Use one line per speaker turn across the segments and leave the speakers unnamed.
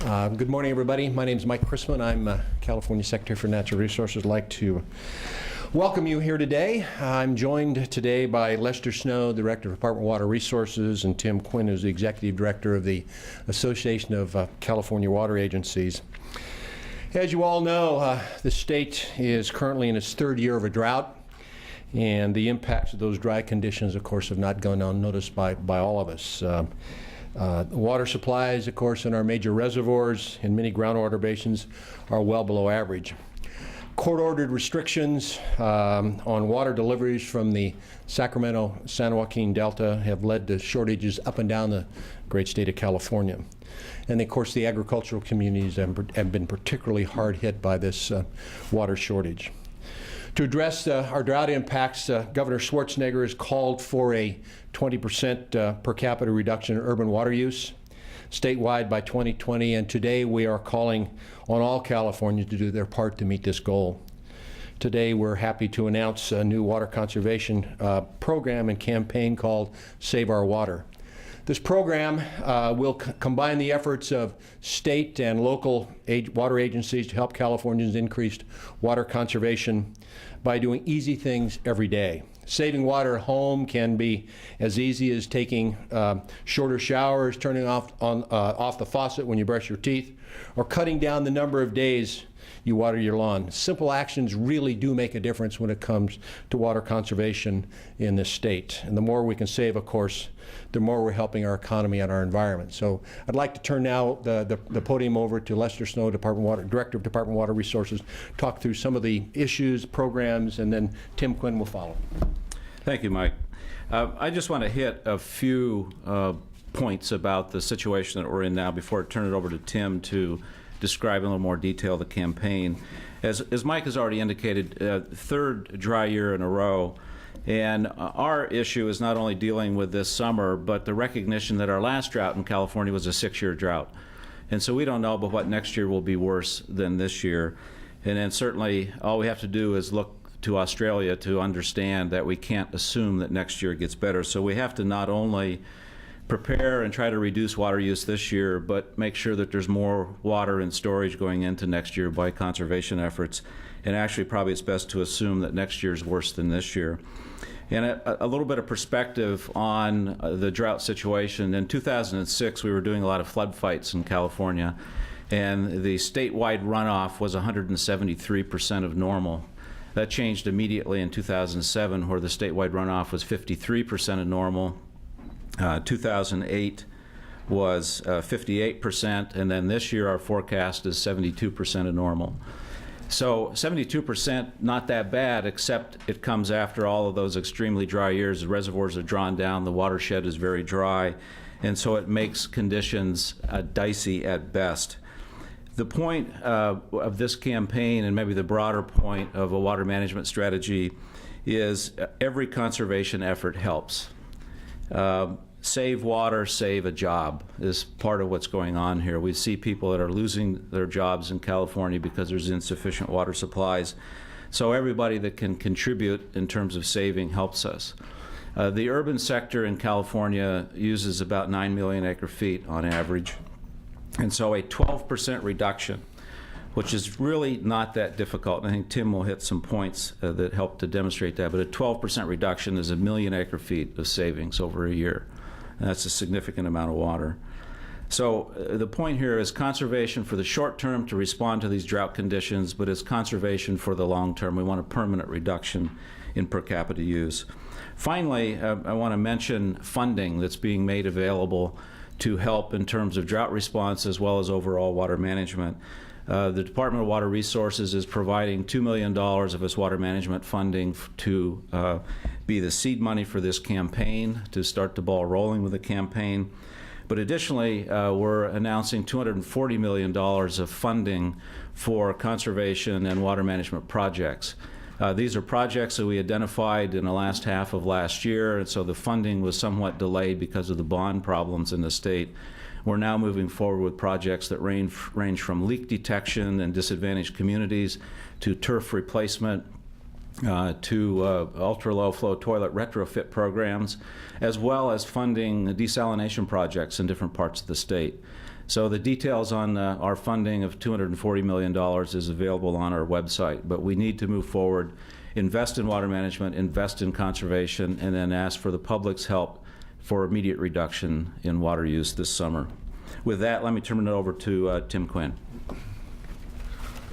Good morning, everybody. My name is Mike Chrisman. I'm California Secretary for Natural Resources. I'd like to welcome you here today. I'm joined today by Lester Snow, Director of Department of Water Resources, and Tim Quinn, who's the Executive Director of the Association of California Water Agencies. As you all know, the state is currently in its third year of a drought, and the impacts of those dry conditions, of course, have not gone unnoticed by all of us. Water supplies, of course, in our major reservoirs and many groundwater basins are well below average. Court-ordered restrictions on water deliveries from the Sacramento-San Joaquin Delta have led to shortages up and down the great state of California. And of course, the agricultural communities have been particularly hard hit by this water shortage. To address our drought impacts, Governor Schwarzenegger has called for a 20% per capita reduction in urban water use statewide by 2020, and today we are calling on all Californians to do their part to meet this goal. Today we're happy to announce a new water conservation program and campaign called Save Our Water. This program will combine the efforts of state and local water agencies to help Californians increase water conservation by doing easy things every day. Saving water at home can be as easy as taking shorter showers, turning off the faucet when you brush your teeth, or cutting down the number of days you water your lawn. Simple actions really do make a difference when it comes to water conservation in this state. And the more we can save, of course, the more we're helping our economy and our environment. So I'd like to turn now the podium over to Lester Snow, Director of Department of Water Resources, talk through some of the issues, programs, and then Tim Quinn will follow.
Thank you, Mike. I just want to hit a few points about the situation that we're in now before I turn it over to Tim to describe in a little more detail the campaign. As Mike has already indicated, third dry year in a row, and our issue is not only dealing with this summer, but the recognition that our last drought in California was a 6-year drought. And so we don't know but what next year will be worse than this year. And then certainly all we have to do is look to Australia to understand that we can't assume that next year gets better. So we have to not only prepare and try to reduce water use this year, but make sure that there's more water in storage going into next year by conservation efforts. And actually, probably it's best to assume that next year is worse than this year. And a little bit of perspective on the drought situation. In 2006, we were doing a lot of flood fights in California, and the statewide runoff was 173% of normal. That changed immediately in 2007, where the statewide runoff was 53% of normal. 2008 was 58%, and then this year our forecast is 72% of normal. So 72%, not that bad, except it comes after all of those extremely dry years. The reservoirs are drawn down, the watershed is very dry, and so it makes conditions dicey at best. The point of this campaign, and maybe the broader point of a water management strategy, is every conservation effort helps. Save water, save a job is part of what's going on here. We see people that are losing their jobs in California because there's insufficient water supplies. So everybody that can contribute in terms of saving helps us. The urban sector in California uses about 9 million acre-feet on average. And so a 12% reduction, which is really not that difficult. I think Tim will hit some points that help to demonstrate that, but a 12% reduction is 1 million acre-feet of savings over a year. And that's a significant amount of water. So the point here is conservation for the short term to respond to these drought conditions, but it's conservation for the long term. We want a permanent reduction in per capita use. Finally, I want to mention funding that's being made available to help in terms of drought response as well as overall water management. The Department of Water Resources is providing $2 million of its water management funding to be the seed money for this campaign, to start the ball rolling with the campaign. But additionally, we're announcing $240 million of funding for conservation and water management projects. These are projects that we identified in the last half of last year, and so the funding was somewhat delayed because of the bond problems in the state. We're now moving forward with projects that range from leak detection in disadvantaged communities to turf replacement to ultra-low flow toilet retrofit programs, as well as funding desalination projects in different parts of the state. So the details on our funding of $240 million is available on our website, but we need to move forward, invest in water management, invest in conservation, and then ask for the public's help for immediate reduction in water use this summer. With that, let me turn it over to Tim Quinn.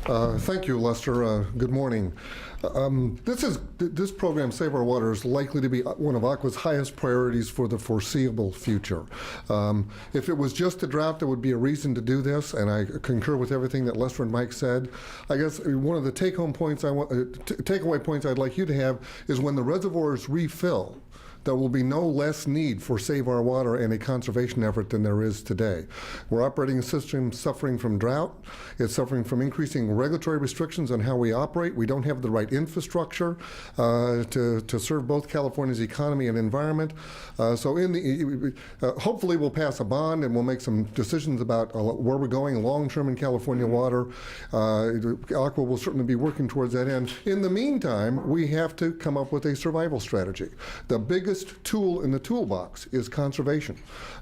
Thank you, Lester. Good morning. This program, Save Our Water, is likely to be one of Aqua's highest priorities for the foreseeable future. If it was just a drought, there would be a reason to do this, and I concur with everything that Lester and Mike said. I guess one of the takeaway points I'd like you to have is when the reservoirs refill, there will be no less need for Save Our Water and a conservation effort than there is today. We're operating a system suffering from drought. It's suffering from increasing regulatory restrictions on how we operate. We don't have the right infrastructure to serve both California's economy and environment. Hopefully we'll pass a bond and we'll make some decisions about where we're going long-term in California water. Aqua will certainly be working towards that end. In the meantime, we have to come up with a survival strategy. The biggest tool in the toolbox is conservation.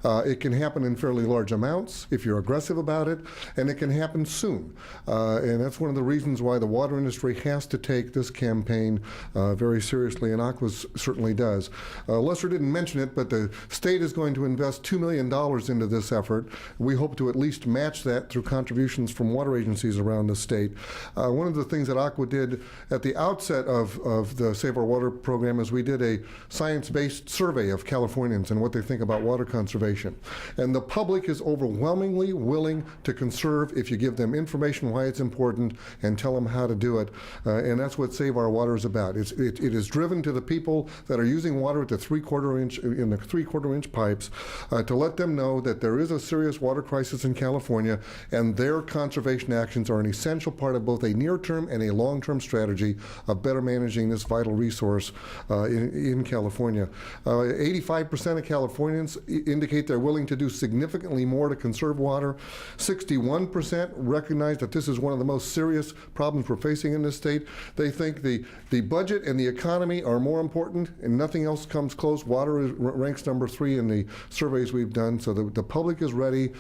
It can happen in fairly large amounts if you're aggressive about it, and it can happen soon. And that's one of the reasons why the water industry has to take this campaign very seriously, and Aqua certainly does. Lester didn't mention it, but the state is going to invest $2 million into this effort. We hope to at least match that through contributions from water agencies around the state. One of the things that Aqua did at the outset of the Save Our Water program is we did a science-based survey of Californians and what they think about water conservation. And the public is overwhelmingly willing to conserve if you give them information why it's important and tell them how to do it. And that's what Save Our Water is about. It is driven to the people that are using water at the three-quarter inch pipes to let them know that there is a serious water crisis in California, and their conservation actions are an essential part of both a near-term and a long-term strategy of better managing this vital resource in California. 85% of Californians indicate they're willing to do significantly more to conserve water. 61% recognize that this is one of the most serious problems we're facing in this state. They think the budget and the economy are more important, and nothing else comes close. Water ranks number 3 in the surveys we've done, so the public is ready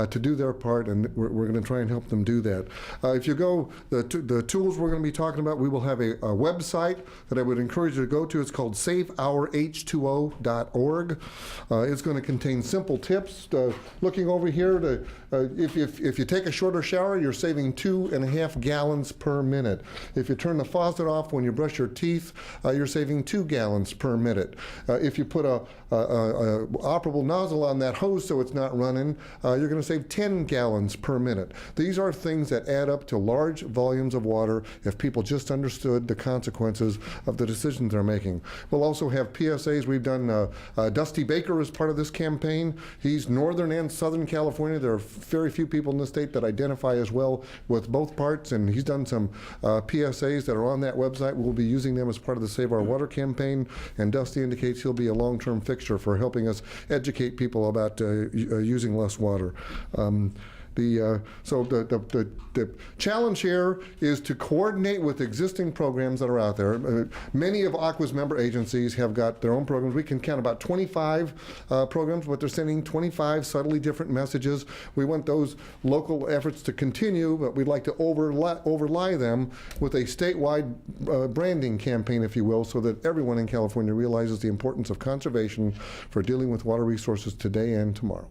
to do their part, and we're going to try and help them do that. If you go, the tools we're going to be talking about, we will have a website that I would encourage you to go to. It's called SaveOurH2O.org. It's going to contain simple tips. Looking over here, if you take a shorter shower, you're saving 2.5 gallons per minute. If you turn the faucet off when you brush your teeth, you're saving 2 gallons per minute. If you put a operable nozzle on that hose so it's not running, you're going to save 10 gallons per minute. These are things that add up to large volumes of water if people just understood the consequences of the decisions they're making. We'll also have PSAs. We've done Dusty Baker as part of this campaign. He's Northern and Southern California. There are very few people in the state that identify as well with both parts, and he's done some PSAs that are on that website. We'll be using them as part of the Save Our Water campaign, and Dusty indicates he'll be a long-term fixture for helping us educate people about using less water. The challenge here is to coordinate with existing programs that are out there. Many of Aqua's member agencies have got their own programs. We can count about 25 programs, but they're sending 25 subtly different messages. We want those local efforts to continue, but we'd like to overlay them with a statewide branding campaign, if you will, so that everyone in California realizes the importance of conservation for dealing with water resources today and tomorrow.